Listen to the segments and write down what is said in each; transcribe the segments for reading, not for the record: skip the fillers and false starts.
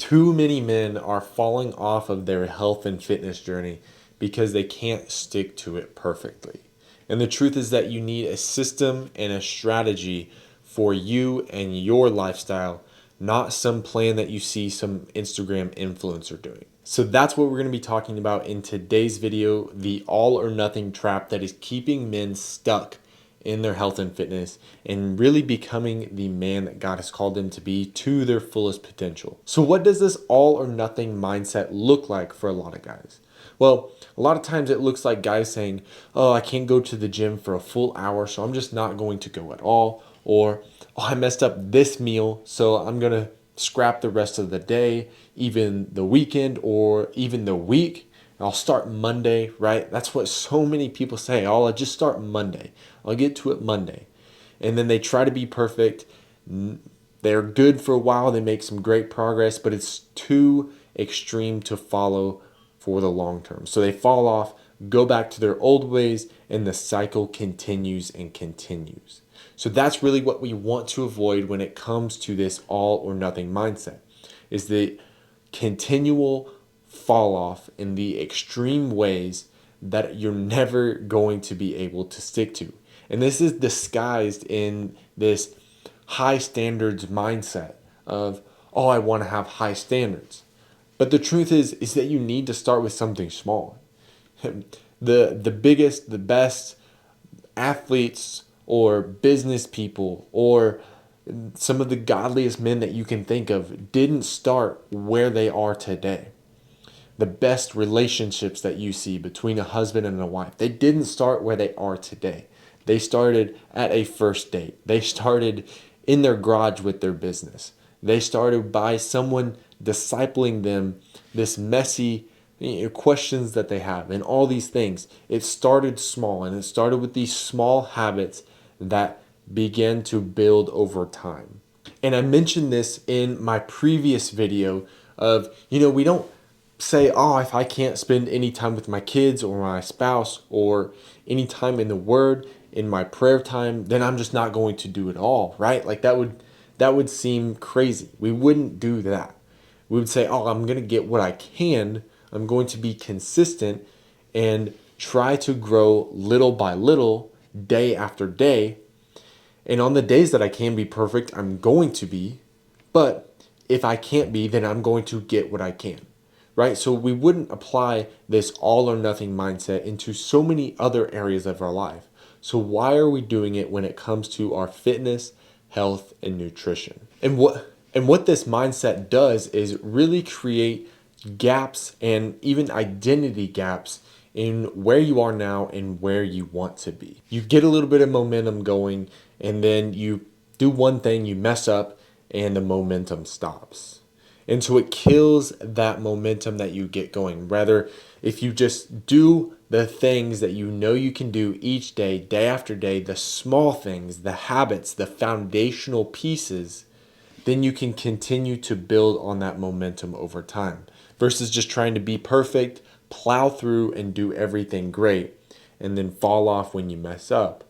Too many men are falling off of their health and fitness journey because they can't stick to it perfectly. And the truth is that you need a system and a strategy for you and your lifestyle, not some plan that you see some Instagram influencer doing. So that's what we're going to be talking about in today's video, the all or nothing trap that is keeping men stuck in their health and fitness and really becoming the man that God has called them to be to their fullest potential. So what does this all or nothing mindset look like for a lot of guys? Well, a lot of times it looks like guys saying, oh, I can't go to the gym for a full hour, so I'm just not going to go at all. Or, oh, I messed up this meal, so I'm going to scrap the rest of the day, even the weekend, or even the week. I'll start Monday, right? That's what so many people say. Oh, I'll just start Monday. I'll get to it Monday. And then they try to be perfect. They're good for a while. They make some great progress, but it's too extreme to follow for the long term. So they fall off, go back to their old ways, and the cycle continues and continues. So that's really what we want to avoid when it comes to this all or nothing mindset, is the continual fall off in the extreme ways that you're never going to be able to stick to. And this is disguised in this high standards mindset of, oh, I want to have high standards. But the truth is that you need to start with something small. The biggest, the best athletes or business people or some of the godliest men that you can think of didn't start where they are today. The best relationships that you see between a husband and a wife, they didn't start where they are today. They started at a first date. They started in their garage with their business. They started by someone discipling them, this messy questions that they have and all these things. It started small, and it started with these small habits that began to build over time. And I mentioned this in my previous video of, we don't say, oh, if I can't spend any time with my kids or my spouse or any time in the Word, in my prayer time, then I'm just not going to do it all, right? Like that would seem crazy. We wouldn't do that. We would say, oh, I'm going to get what I can. I'm going to be consistent and try to grow little by little, day after day. And on the days that I can be perfect, I'm going to be. But if I can't be, then I'm going to get what I can. Right? So we wouldn't apply this all or nothing mindset into so many other areas of our life. So why are we doing it when it comes to our fitness, health, and nutrition? And what this mindset does is really create gaps and even identity gaps in where you are now and where you want to be. You get a little bit of momentum going, and then you do one thing, you mess up, and the momentum stops. And so it kills that momentum that you get going. Rather, if you just do the things that you know you can do each day, day after day, the small things, the habits, the foundational pieces, then you can continue to build on that momentum over time. Versus just trying to be perfect, plow through and do everything great, and then fall off when you mess up.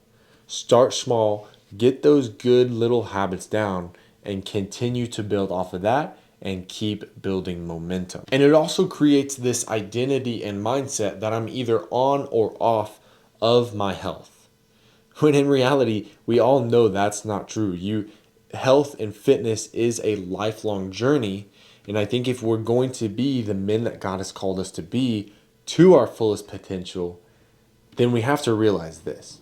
Start small, get those good little habits down, and continue to build off of that and keep building momentum. And it also creates this identity and mindset that I'm either on or off of my health. When in reality, we all know that's not true. Health and fitness is a lifelong journey. And I think if we're going to be the men that God has called us to be to our fullest potential, then we have to realize this.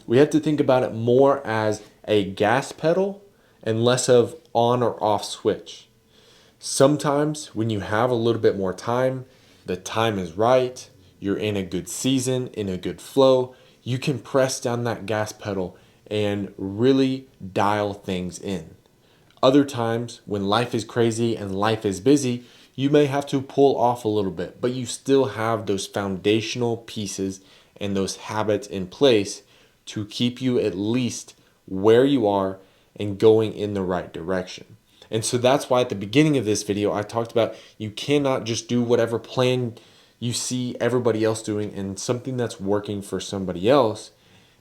We have to think about it more as a gas pedal and less of on or off switch. Sometimes when you have a little bit more time, the time is right, you're in a good season, in a good flow, you can press down that gas pedal and really dial things in. Other times, when life is crazy and life is busy, you may have to pull off a little bit, but you still have those foundational pieces and those habits in place to keep you at least where you are and going in the right direction. And so that's why at the beginning of this video, I talked about you cannot just do whatever plan you see everybody else doing and something that's working for somebody else,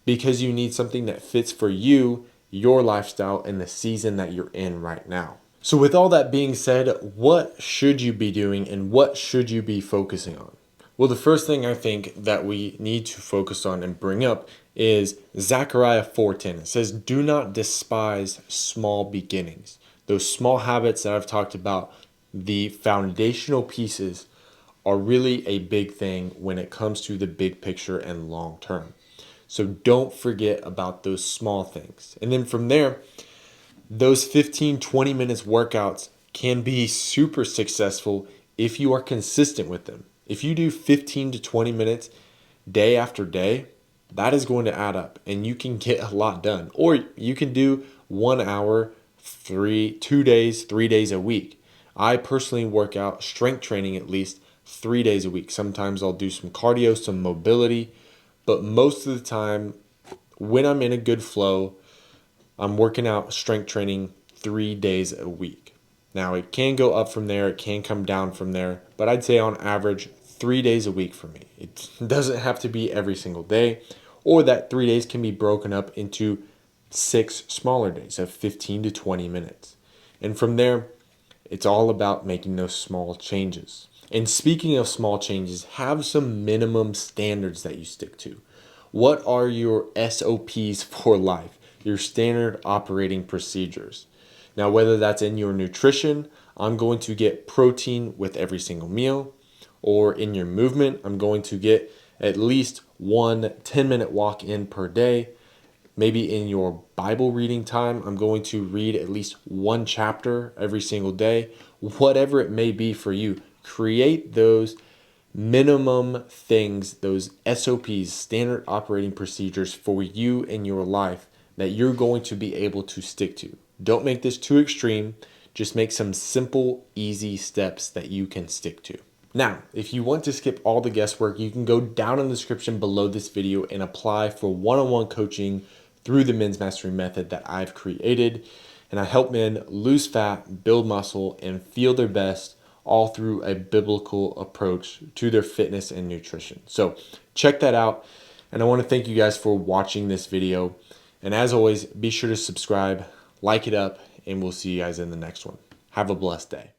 because you need something that fits for you, your lifestyle, and the season that you're in right now. So with all that being said, what should you be doing and what should you be focusing on? Well, the first thing I think that we need to focus on and bring up is Zechariah 4:10. It says, "Do not despise small beginnings." Those small habits that I've talked about, the foundational pieces, are really a big thing when it comes to the big picture and long term. So don't forget about those small things. And then from there, those 15, 20 minutes workouts can be super successful if you are consistent with them. If you do 15 to 20 minutes day after day, that is going to add up and you can get a lot done. Or you can do 1 hour, 2 days, 3 days a week. I personally work out strength training at least 3 days a week. Sometimes I'll do some cardio, some mobility, but most of the time when I'm in a good flow, I'm working out strength training 3 days a week. Now, it can go up from there, it can come down from there, but I'd say on average, 3 days a week for me. It doesn't have to be every single day, or that 3 days can be broken up into 6 smaller days of 15 to 20 minutes. And from there, it's all about making those small changes. And speaking of small changes, have some minimum standards that you stick to. What are your SOPs for life? Your standard operating procedures. Now, whether that's in your nutrition, I'm going to get protein with every single meal, or in your movement, I'm going to get at least one 10-minute walk in per day. Maybe in your Bible reading time, I'm going to read at least one chapter every single day. Whatever it may be for you, create those minimum things, those SOPs, standard operating procedures for you in your life that you're going to be able to stick to. Don't make this too extreme. Just make some simple, easy steps that you can stick to. Now, if you want to skip all the guesswork, you can go down in the description below this video and apply for one-on-one coaching through the Men's Mastery Method that I've created. And I help men lose fat, build muscle, and feel their best, all through a biblical approach to their fitness and nutrition. So check that out. And I want to thank you guys for watching this video. And as always, be sure to subscribe, like it up, and we'll see you guys in the next one. Have a blessed day.